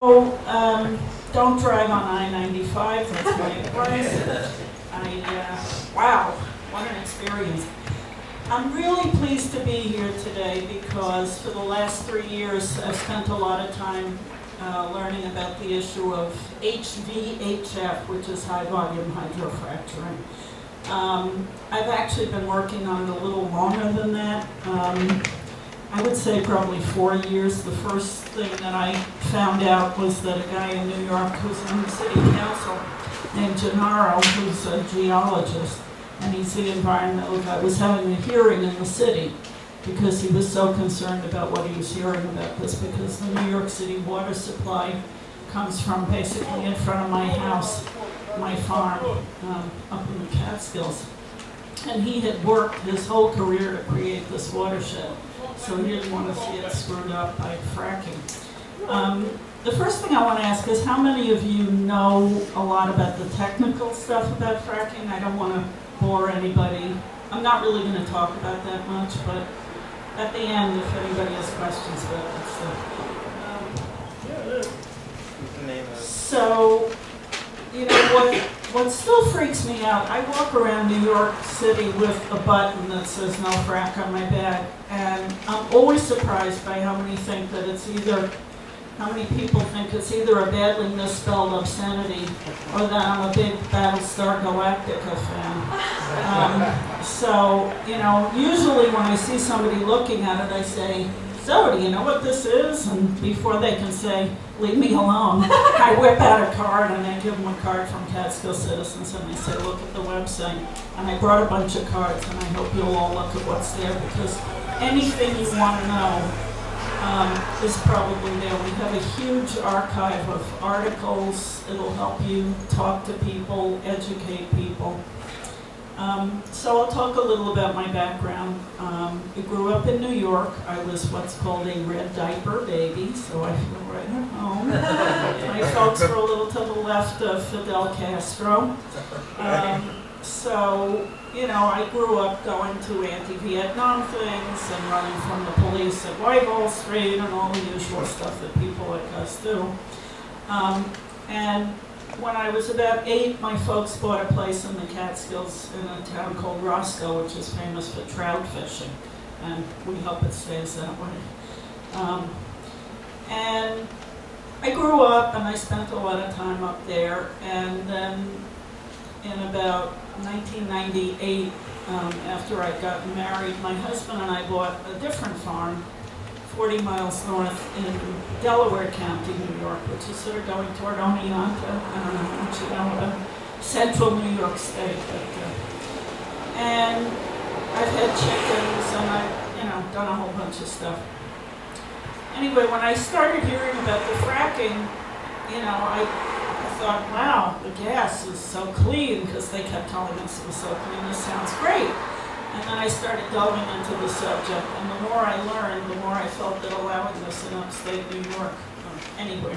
So, don't drive on I-95, that's my advice. Wow, what an experience. I'm really pleased to be here today because for the last 3 years I've spent a lot of time learning about the issue of HVHF, which is high volume hydrofracturing. I've actually been working on it a little longer than that. I would say probably 4 years. The first thing that I found out was that a guy in New York who's on the city council named Gennaro, who's a geologist, and he's the environmental guy, was having a hearing in the city because he was so concerned about what he was hearing about this, because the New York City water supply comes from basically in front of my house, my farm, up in the Catskills. And he had worked his whole career to create this watershed, so he didn't want to see it screwed up by fracking. The first thing I want to ask is how many of you know a lot about the technical stuff about fracking? I don't want to bore anybody. I'm not really going to talk about that much, but at the end, if anybody has questions about that stuff. So, you know, what still freaks me out, I walk around New York City with a button that says no frack on my bag, and I'm always surprised by how many people think it's either a badly misspelled obscenity or that I'm a big Battlestar Galactica fan. So, you know, usually when I see somebody looking at it, I say, so, do you know what this is? And before they can say, leave me alone, I whip out a card and I give them a card from Catskill Citizens and I say, look at the website. And I brought a bunch of cards and I hope you'll all look at what's there, because anything you want to know is probably there. We have a huge archive of articles. It'll help you talk to people, educate people. So I'll talk a little about my background. I grew up in New York. I was what's called a red diaper baby, so I feel right at home. My folks were a little to the left of Fidel Castro. So, you know, I grew up going to anti-Vietnam things and running from the police at Whitehall Street and all the usual stuff that people like us do. And when I was about 8, my folks bought a place in the Catskills in a town called Roscoe, which is famous for trout fishing, and we hope it stays that way. And I grew up and I spent a lot of time up there, and then in about 1998, after I'd gotten married, my husband and I bought a different farm 40 miles north in Delaware County, New York, which is sort of going toward Oneonta. I don't know how much you know about central New York State. And I've had chickens and I've, you know, done a whole bunch of stuff. Anyway, when I started hearing about the fracking, you know, I thought, wow, the gas is so clean, because they kept telling us it was so clean. This sounds great. And then I started delving into the subject, and the more I learned, the more I felt that allowing this in upstate New York, or anywhere,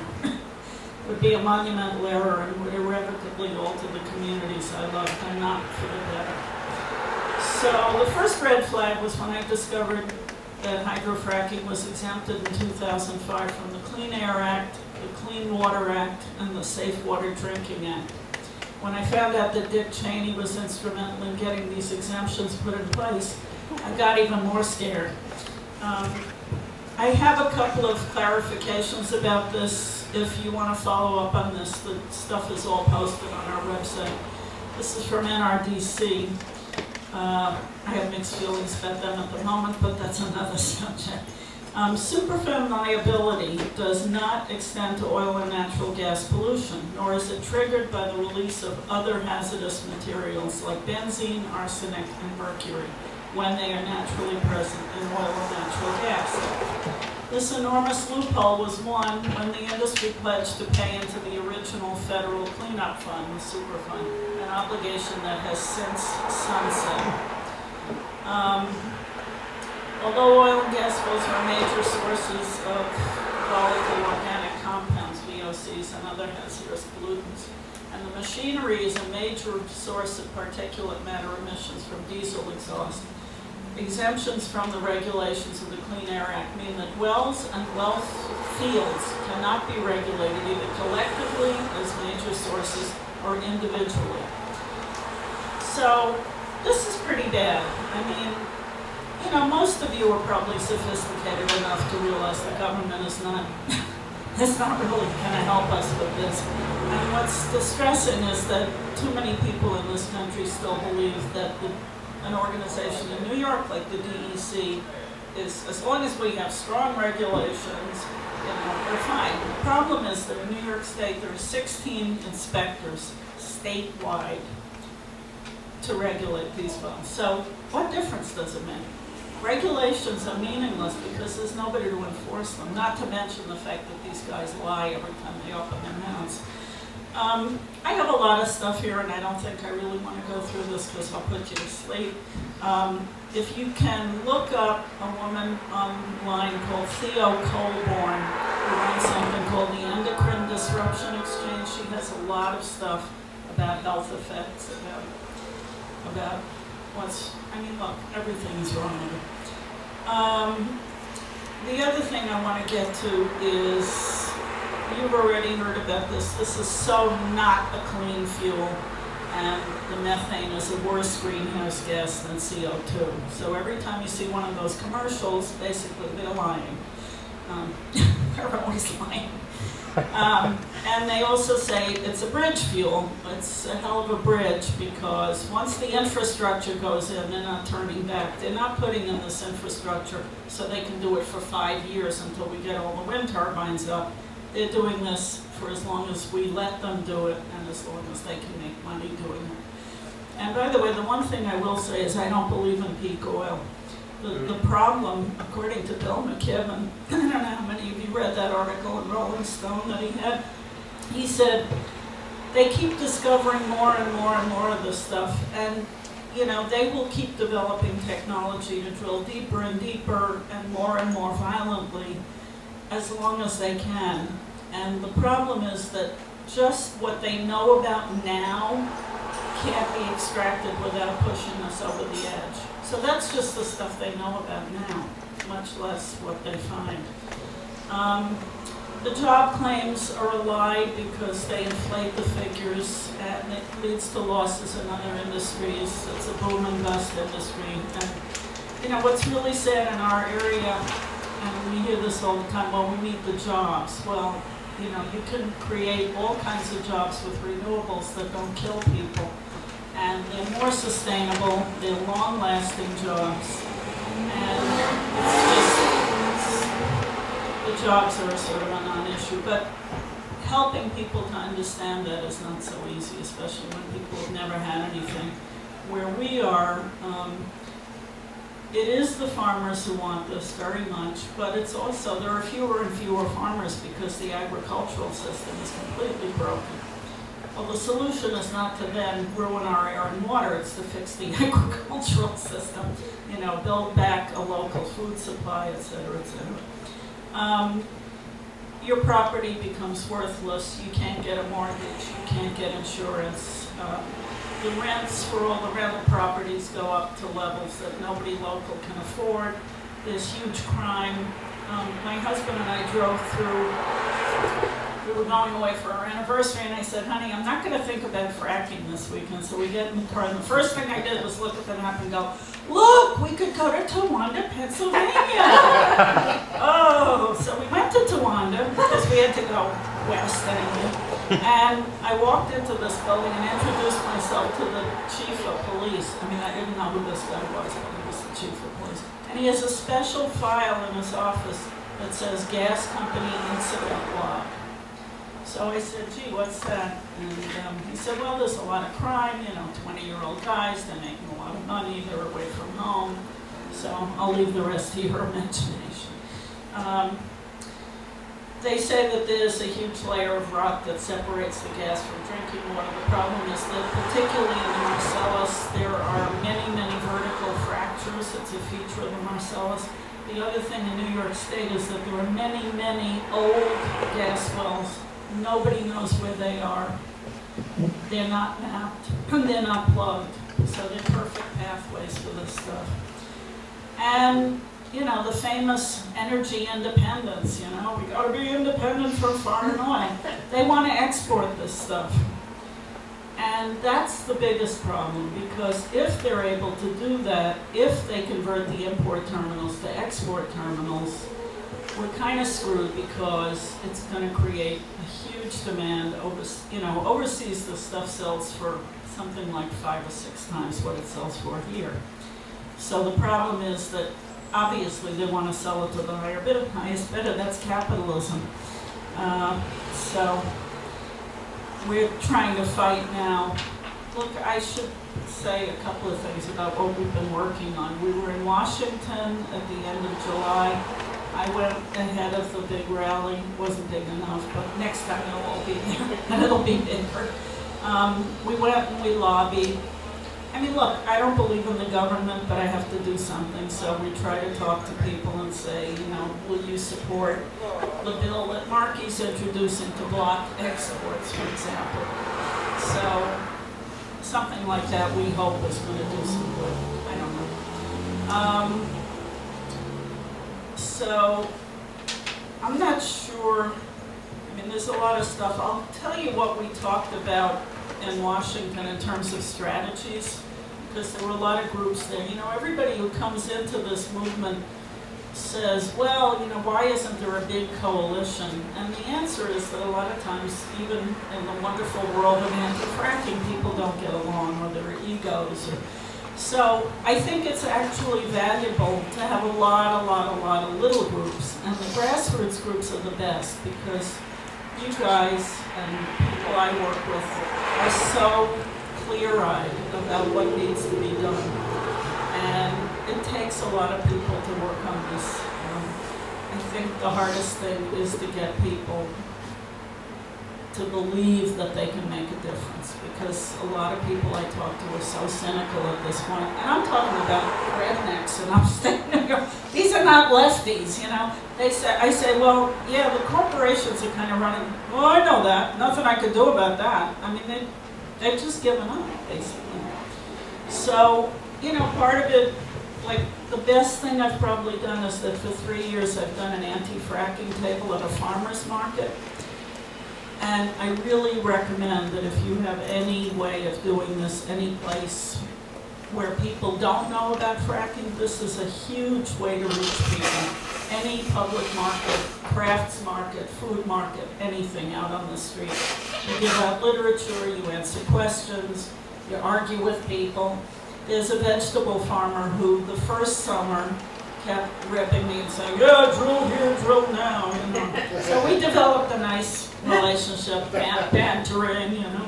would be a monumental error and would irrevocably alter the communities I loved, and not for the better. So the first red flag was when I discovered that hydrofracking was exempted in 2005 from the Clean Air Act, the Clean Water Act, and the Safe Water Drinking Act. When I found out that Dick Cheney was instrumental in getting these exemptions put in place, I got even more scared. I have a couple of clarifications about this. If you want to follow up on this, the stuff is all posted on our website. This is from NRDC. I have mixed feelings about them at the moment, but that's another subject. Superfund liability does not extend to oil and natural gas pollution, nor is it triggered by the release of other hazardous materials like benzene, arsenic, and mercury when they are naturally present in oil and natural gas. This enormous loophole was won when the industry pledged to pay into the original federal cleanup fund, the Superfund, an obligation that has since sunset. Although oil and gas spills are major sources of volatile organic compounds, VOCs, and other hazardous pollutants, and the machinery is a major source of particulate matter emissions from diesel exhaust, exemptions from the regulations of the Clean Air Act mean that wells and well fields cannot be regulated either collectively as major sources or individually. So this is pretty bad. I mean, you know, most of you are probably sophisticated enough to realize the government is not it's not really going to help us with this. And what's distressing is that too many people in this country still believe that an organization in New York like the DEC is, as long as we have strong regulations, you know, we're fine. The problem is that in New York State there are 16 inspectors statewide to regulate these wells. So what difference does it make? Regulations are meaningless because there's nobody to enforce them, not to mention the fact that these guys lie every time they open their mouths. I have a lot of stuff here, and I don't think I really want to go through this because I'll put you to sleep. If you can look up a woman online called Theo Colborn, who runs something called the Endocrine Disruption Exchange. She has a lot of stuff about health effects, about what's, I mean, look, everything's wrong with it. The other thing I want to get to is, you've already heard about this. This is so not a clean fuel, and the methane is a worse greenhouse gas than CO2. So every time you see one of those commercials, basically they're lying. They're always lying. And they also say it's a bridge fuel. It's a hell of a bridge because once the infrastructure goes in, they're not turning back. They're not putting in this infrastructure so they can do it for 5 years until we get all the wind turbines up. They're doing this for as long as we let them do it and as long as they can make money doing it. And by the way, the one thing I will say is I don't believe in peak oil. The problem, according to Bill McKibben, I don't know how many of you read that article in Rolling Stone that he had. He said they keep discovering more and more and more of this stuff, and you know, they will keep developing technology to drill deeper and deeper and more violently as long as they can. And the problem is that just what they know about now can't be extracted without pushing us over the edge. So that's just the stuff they know about now, much less what they find. The job claims are a lie because they inflate the figures and it leads to losses in other industries. It's a boom and bust industry. And you know, what's really sad in our area, and we hear this all the time, well, we need the jobs. Well, you know, you can create all kinds of jobs with renewables that don't kill people. And they're more sustainable, they're long-lasting jobs, and the jobs are sort of a non-issue. But helping people to understand that is not so easy, especially when people have never had anything. Where we are, it is the farmers who want this very much, but it's also, there are fewer and fewer farmers because the agricultural system is completely broken. Well, the solution is not to then ruin our air and water, it's to fix the agricultural system, you know, build back a local food supply, et cetera, et cetera. Your property becomes worthless, you can't get a mortgage, you can't get insurance. The rents for all the rental properties go up to levels that nobody local can afford. There's huge crime. My husband and I drove through. We were going away for our anniversary, and I said, honey, I'm not going to think about fracking this weekend. So we get in the car, and the first thing I did was look at the map and go, look, we could go to Towanda, Pennsylvania. Oh, so we went to Towanda because we had to go west anyway. And I walked into this building and introduced myself to the chief of police. I mean, I didn't know who this guy was, but he was the chief of police. And he has a special file in his office that says gas company incident log. So I said, gee, what's that? And he said, well, there's a lot of crime, you know, 20-year-old guys, they're making a lot of money, they're away from home. So I'll leave the rest to your imagination. They say that there's a huge layer of rock that separates the gas from drinking water. The problem is that particularly in the Marcellus, there are many, many vertical fractures. It's a feature of the Marcellus. The other thing in New York State is that there are many, many old gas wells. Nobody knows where they are. They're not mapped, and they're not plugged. So they're perfect pathways for this stuff. And, you know, the famous energy independence, you know, we gotta be independent from foreign oil. They want to export this stuff. And that's the biggest problem, because if they're able to do that, if they convert the import terminals to export terminals, we're kind of screwed, because it's going to create a huge demand. Overseas this stuff sells for something like 5 or 6 times what it sells for here. So the problem is that obviously they want to sell it to the highest bidder. That's capitalism. So we're trying to fight now. Look, I should say a couple of things about what we've been working on. We were in Washington at the end of July. I went ahead of the big rally. Wasn't big enough, but next time it'll all be there, and it'll be bigger. We went and we lobbied. I mean, look, I don't believe in the government, but I have to do something. So we try to talk to people and say, you know, will you support the bill that Markey's introducing to block exports, for example? So something like that we hope is going to do some good. I don't know. So I'm not sure. I mean, there's a lot of stuff. I'll tell you what we talked about in Washington in terms of strategies, because there were a lot of groups there. You know, everybody who comes into this movement says, well, you know, why isn't there a big coalition? And the answer is that a lot of times, even in the wonderful world of anti-fracking, people don't get along, or there are egos. So I think it's actually valuable to have a lot of little groups. And the grassroots groups are the best, because you guys and people I work with are so clear-eyed about what needs to be done. And it takes a lot of people to work on this. I think the hardest thing is to get people to believe that they can make a difference, because a lot of people I talk to are so cynical at this point. And I'm talking about rednecks, and I'm saying, these are not lefties, you know. I say, well, yeah, the corporations are kind of running. Well, I know that. Nothing I could do about that. I mean, they've just given up, basically. So, you know, part of it, like, the best thing I've probably done is that for 3 years I've done an anti-fracking table at a farmer's market. And I really recommend that if you have any way of doing this, any place where people don't know about fracking, this is a huge way to reach people. Any public market, crafts market, food market, anything out on the street. You give out literature, you answer questions, you argue with people. There's a vegetable farmer who the first summer kept ripping me and saying, yeah, drill here, drill now, you know. So we developed a nice relationship, bantering, you know.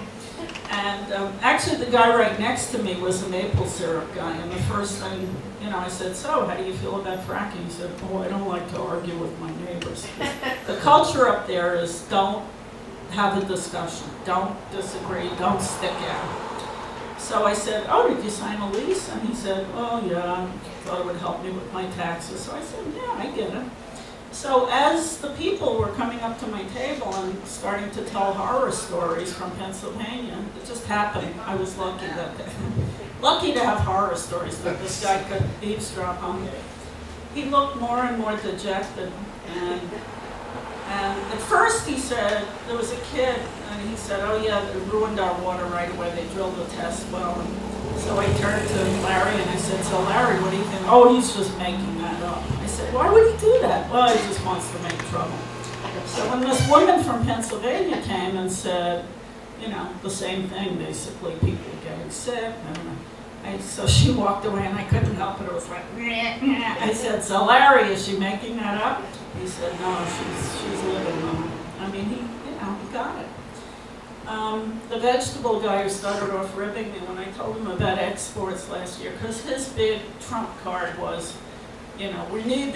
And actually the guy right next to me was a maple syrup guy, and the first thing, you know, I said, so how do you feel about fracking? He said, oh, I don't like to argue with my neighbors. The culture up there is don't have a discussion, don't disagree, don't stick out. So I said, oh, did you sign a lease? And he said, oh, yeah, I thought it would help me with my taxes. So I said, yeah, I get it. So as the people were coming up to my table and starting to tell horror stories from Pennsylvania, it just happened. I was lucky that day. Lucky to have horror stories that this guy could eavesdrop on. He looked more and more dejected. And at first he said, there was a kid, and he said, oh yeah, they ruined our water right away. They drilled the test well. And so I turned to Larry and I said, so Larry, what do you think? Oh, he's just making that up. I said, why would he do that? Well, he just wants to make trouble. So when this woman from Pennsylvania came and said, you know, the same thing, basically, people getting sick, so she walked away and I couldn't help it. It was like, I said, so Larry, is she making that up? He said, no, she's living them. I mean, he got it. The vegetable guy who started off ribbing me when I told him about exports last year, because his big trump card was, you know, we need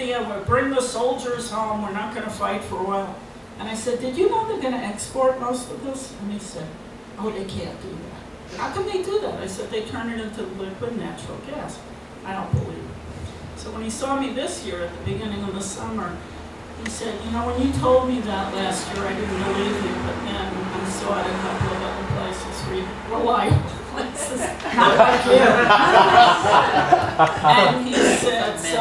bring the soldiers home, we're not going to fight for oil. And I said, did you know they're going to export most of this? And he said, oh, they can't do that. How can they do that? I said, they turn it into liquid natural gas. I don't believe it. So when he saw me this year at the beginning of the summer, he said, you know, when you told me that last year, I didn't believe you, but then I saw it in a couple of other places, reliable places, not like you. And he said, so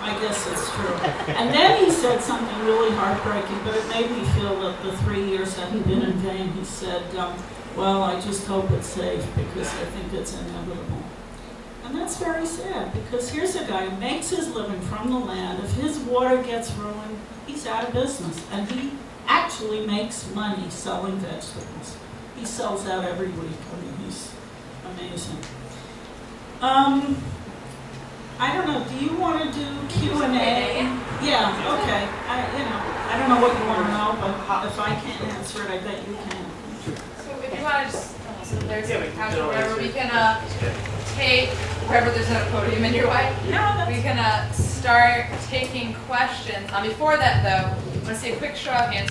I guess it's true. And then he said something really heartbreaking, but it made me feel that the 3 years hadn't been in vain. He said, well, I just hope it's safe because I think it's inevitable. And that's very sad, because here's a guy who makes his living from the land. If his water gets ruined, he's out of business. And he actually makes money selling vegetables. He sells out every week. I mean, he's amazing. I don't know, do you want to do Q&A? Yeah, okay. I don't know what you want to know, but if I can't answer it, I bet you can. So if you want to just, so there's a couch or whatever, we can take, wherever there's no podium in your way, we can start taking questions. Before that though, I want to see a quick show of hands.